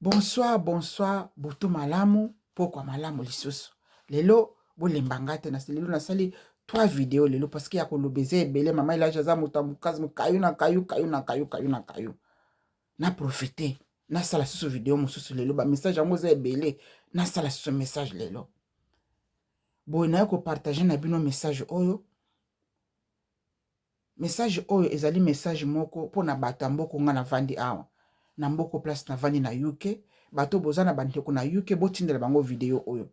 Bonsoir, bonsoir, butu malamu, pokwa malamu lisusu. Lelo, bolembanga te na lelo nasali 3 vidéos lelo parce que ya kolobeze ebele mama ila jaza mutamukazi mukayu na kayu kayu na kayu kayu na kayu. Na profiter, na sala susu vidéo mususu lelo ba message yango za ebele, na sala susu message lelo. Boy na ko partager na bino message oyo. Message oyo ezali message moko pona bato mboko nga na vandi awa. Na mboko place na vandi na UK, bato boza na bandeko na UK botindela bango video oyo.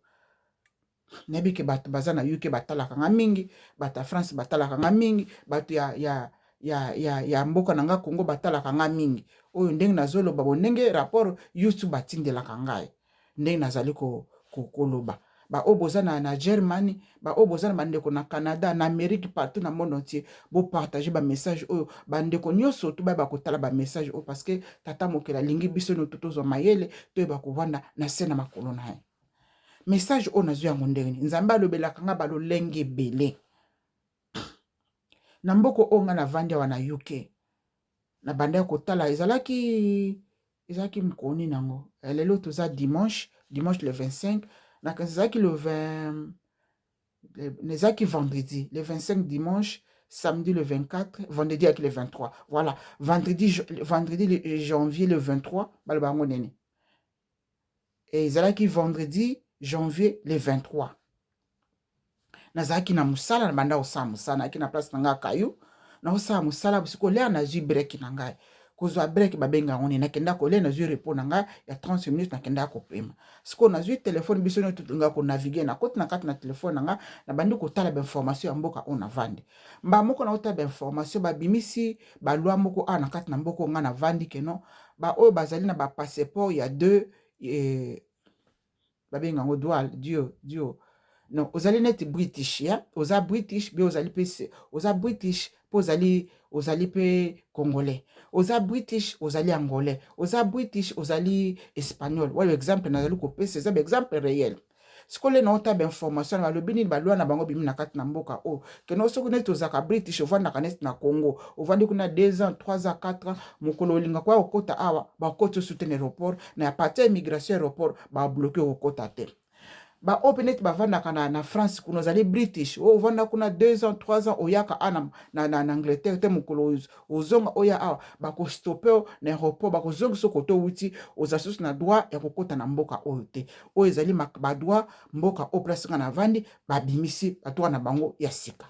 Nebi ke bato baza na UK batalaka nga mingi, bato France batalaka nga mingi, bato ya mboka na nga Congo batalaka nga mingi. Oyo ndenge nazoloba bo ndenge rapport YouTube batindelaka ngai. Ndenge nazali koloba. Ba oboza na Germany, ba oboza na bandeko na Canada, na Amérique, partout na monde entier, bo partager ba message oyo, bandeko nyonso to ba kotala ba message oyo parce que tata mokela lingi biso no tutozo mayele to ba kovanda na sena makolo na ye. Message oyo nazwi yango ndenge nini, Nzambe alobelaka nga balolenge ebele. Na mboko oyo nga na vandi awa na UK, na banda kotala ezalaki mkoni nango. Lelo toza dimanche le 25. Na ezalaki le 20, ezalaki vendredi, le 25 dimanche, samedi le 24, vendredi avec le 23. Voilà, vendredi janvier le 23, balobango nene. Et ezalaki vendredi janvier le 23. Nazalaki na musala na banda osala musala, na na place na nga kayu, na osala musala bisiko lea nazwi break na ngai. Kozwa break babenga ngoni nakenda ko le nazwi repos na ngai ya 30 minutes nakenda ko pema. Siko nazwi telefone biso no tutunga ko naviguer na koti na kati na telefone na nga na bandi ko tala ba information ya mboka on na vandi. Mba moko na ota ba information ba bimisi ba loi moko na kati na mboko nga na vandi keno ba oyo bazali na ba passeport ya 2 babenga ngo duo. Non, ozali net British, ya. Oza British, be ozali PC. Oza British, po ozali pe Congolais. Oza British, ozali Angolais. Oza British, ozali Espagnol. Wale exemple nazali ko PC, c'est exemple réel. Sikole na ota ba information na balobini ba loi na bango bimi na kati na mboka o. Keno soko net ozaka British ovanda kanet na Congo. Ovandi kuna 2 ans, 3 ans, 4 ans, mokolo linga kwa okota awa, ba okota soutenir aéroport, na partir immigration aéroport ba bloquer okota te. Ba openet ba vanda kana na France kuno zali British o vanda kuna 2 ans 3 ans oyaka ana na Angleterre te mukolo ozonga oya awa ba ko stopper na aéroport ba ko zonga sokoto wuti ozasus na droit ya kokota na mboka oyo te o ezali ba droit mboka o place na vandi ba bimisi atwa na bango ya sika.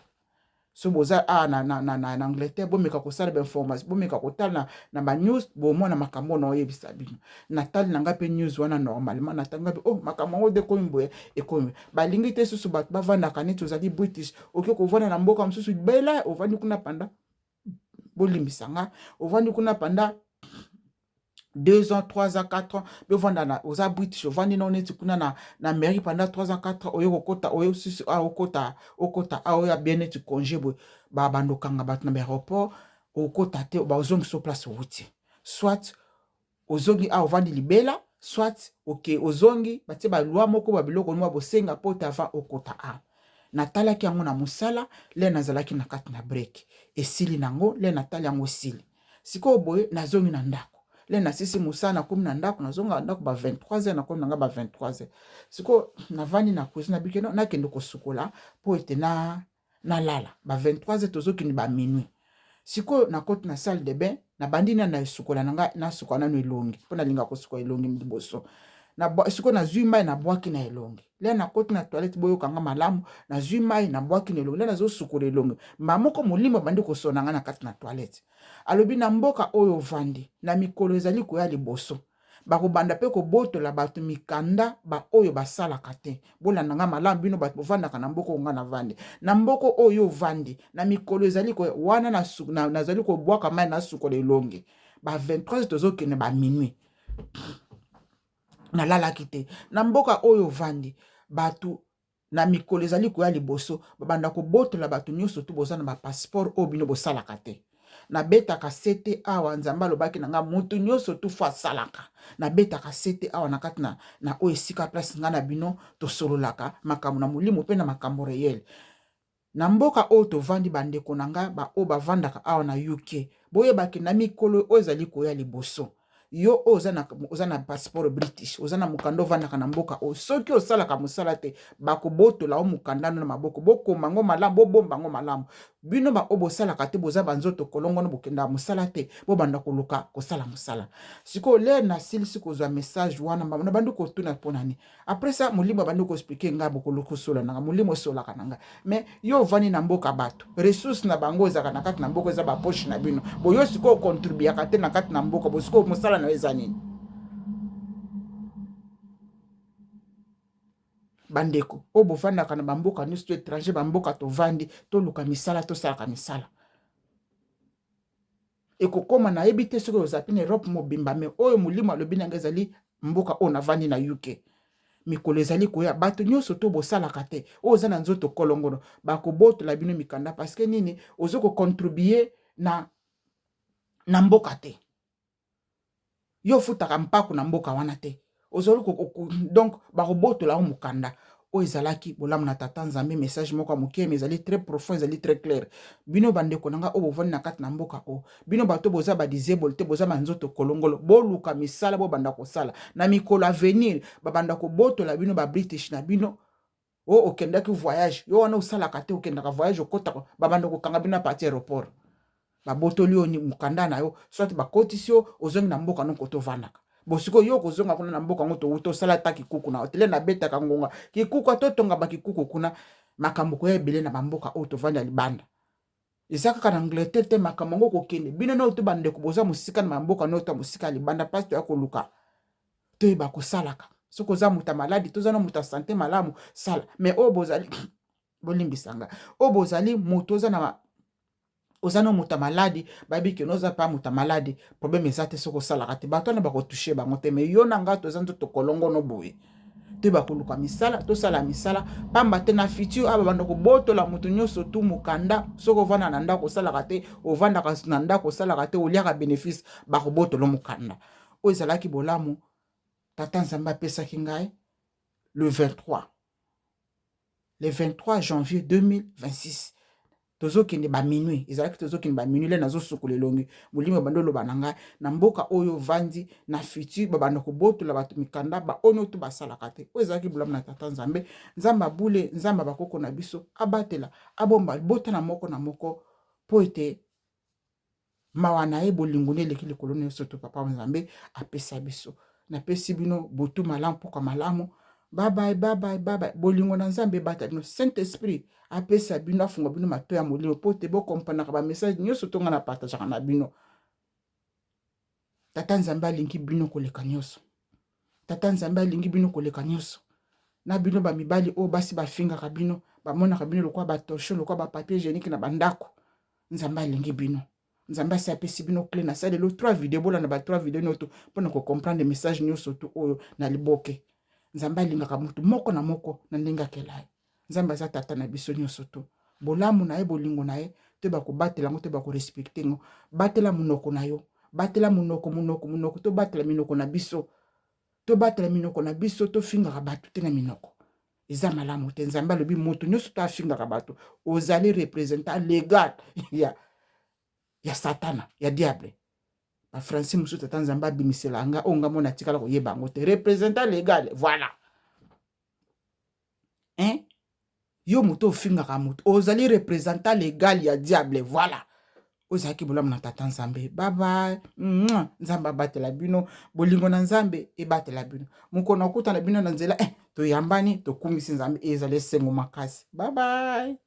So boza na Angleterre bomeka kosala ba information bomeka kotala na ba news bomona makambo na oyebisa bino natali nanga pe news wana normalement natanga pe oh makambo ngo de koimboye ekomi balingi te susu bat bavanda kaneti ozali British oki kovanda na mboka msusu bela ovandi kuna panda bolimbisanga ovandi kuna panda 2 ans, 3 ans, 4 ans, be vanda na oza British, vandi na oneti kuna na mairie pendant 3 ans, 4 ans, oyo kokota, oyo sisi okota, oyo bien congé bo ba bando kanga bat na aéroport, okota te ba ozongi so place wuti. Soit ozongi vandi libela, soit ok ozongi batie ba loi moko ba biloko nwa bosenga pota avant okota natalaki yango na musala, le nazalaki na kati na break. Esili nango, le natali yango sili. Siko boye nazongi na ndako. Le na sisi musana na komi na ndako nazonga ndako ba 23h na komi nanga ba 23h. Siko na vandi na cuisine na bikeno na kende ko sukola po ete na lala ba 23h tozoki ni ba minuit. Siko na koti na salle de bain na bandi na sukola nanga na sukola na elongi. Po na linga ko sukola elongi mdiboso. Na siko na zwi mai na bwaki na elongi. Le na koti na toilette boyo kanga malamu na zwi mai na bwaki na elongi. Le na zo sukola elongi. Mba moko molimo bandi ko sonanga na kati na toilette. Alobi na mboka oyo vandi na mikolo ezali koya liboso bakobanda pe kobotola bato mikanda ba oyo basalaka te bolanda nga malamu bino bato bovandaka na mboko nga na vandi na mboko oyo vandi na mikolo ezali koya wana nazali kobwaka mai na sukola elongi ba 23 tozokende ba minuit nalalaki te na mboka oyo vandi bato na mikolo ezali koya liboso babanda kobotola bato nyonso tu boza na ba passeport oyo bino bosalaka te na betaka sete awa Nzambe alobaki na nga mutu nyonso tu fa salaka na betaka sete awa na kati na o esika place nga na bino tosololaka makambo na molimo pe na makambo réel na mboka oyo tovandi bandeko na nga ba o bavandaka awa na UK boyebaki na mikolo oyo ezali koya liboso yo oza na passeport british oza na mukanda ovandaka na mboka oyo soki osalaka mosala te bakobotola o mukanda no na maboko bokoma ngo malamu bobomba ngo malamu bino oyo bosalaka te boza banzoto kolongono bokendaka mosala te bobanda koluka kosala mosala sikoyo le nasilisi kozwa message wana na bandi kotuna mpo nani après ça molimo abandi koexplike ngai bokoluka osolanaka molimo esolaka na ngai mais yo ovandi na mboka bato ressource na bango ezalaka na kati na mboka eza baposhe na bino boyo sikoyo okontribuaka te na kati na mboka bosikoyo mosala na yo eza nini bandeko oyo bovandaka na bamboka nyonso to étranger bamboka tovandi toluka misala tosalaka misala ekokoma nayebi te soki oza pe na Europe mobimba me oyo molimo alobi na ngai ezali mboka oyo navandi na UK mikolo ezali koya bato nyonso to bosalaka te oyo oza na nzoto kolongono bakobotola bino mikanda parceke nini ozo kocontribue na mboka te yo ofutaka mpako na mboka wana te ozali donc bakobotola o mokanda oyo ezalaki bolamu na tata nzambe message moko ya moke me ezali très profond ezali très clair bino bandeko na nga oyo bovandi na kati na mboka oyo bino bato boza badisable te boza banzoto kolongolo boluka misala bobanda kosala na mikolo avenir babanda kobotola bino babritish na bino oyo okendaki voyage yo wana osalaka te okendaka voyage okotaka babanda kokanga bino na parti aéroport babotoli yo mokanda na yo soit bakotisi yo ozongi na mboka no kotovandaka bosiko yo kozonga kuna na mboka ngo to tosala ta kikuku na hotele na betaka ngonga kikuku atotonga bakikuku kuna makambo koya ebele na bamboka oyo tovanda libanda eza kaka na Angleterre te makambo ngo kokende bino no to bandeko boza mosika na bamboka no to mosika libanda pasi to ya koluka toyeba kosalaka soki oza muta maladi toza na muta sante malamu sala mais oyo bozali bolimbisanga oyo bozali moto oza na muta maladi bayebi ke noza pa muta maladi problème eza te soki osalaka te bato wana bakotouche bango te mais yo na ngai toza nzoto kolongono boye toyeba koluka misala tosala misala pamba te na futur aba banda kobotola moto nyonso tu mokanda soki ovanda na ndako osalaka te ovandaka na ndako osalaka te oliaka bénéfice bakobotola mokanda oyo ezalaki bolamu tata nzambe apesaki ngai le 23 janvier 2026 tozokende ba minuit ezalaki tozokende ba minuit le nazosukola elongi molimo bando loba na ngai na mboka oyo vandi na futur babanda kobotola bato mikanda baono to basalaka te oyo ezalaki bolamu na tata nzambe nzambe abule nzambe bakoko na biso abatela abomba bota na moko po ete mawa na ye bolingo eleki likolo nyonso to papa nzambe apesa biso napesi bino botu malamu mpoka malamu bye bye bolingo na nzambe bata bino saint esprit apesa bino afunga bino mato ya molimo po te bokompanaka bamessage nyonso tonga na partageaka na bino tata nzambe alingi bino koleka nyonso tata nzambe alingi bino koleka nyonso na bino bamibali oyo basi bafingaka bino bamonaka bino lokwa batorsho lokwa bapapier hygiénique na bandako nzambe alingi bino nzambe asi apesi bino clé na salelo 3 video bolanda ba 3 video noto mpona kocomprendre message nyonso tu oyo na liboke nzambe alingaka mutu moko na moko na ndenge akela nzambe aza tata na biso nyonso tu bolamu na ye bolingo na ye toyeba kobatela yango toyeba korespecte yango batela munoko na yo batela munoko tobatela minoko na biso tobatela minoko na biso tofingaka bato te na minoko eza malamu te nzambe alobi moto nyonso to afingaka bato ozali représentant légal ya satana ya diable bafranci mosusu tata nzambe abimisela nga oyo nga mona atikala koyeba yango te représentant légal voilà yo moto ofingaka moto ozali représentant légal ya diable voilà ozalaki bolamu na tata nzambe baba nzambe abatela bino bolingo na nzambe ebatela bino mokolo okutana bino na nzela toyambani tokumisi nzambe ezala esengo makasi bye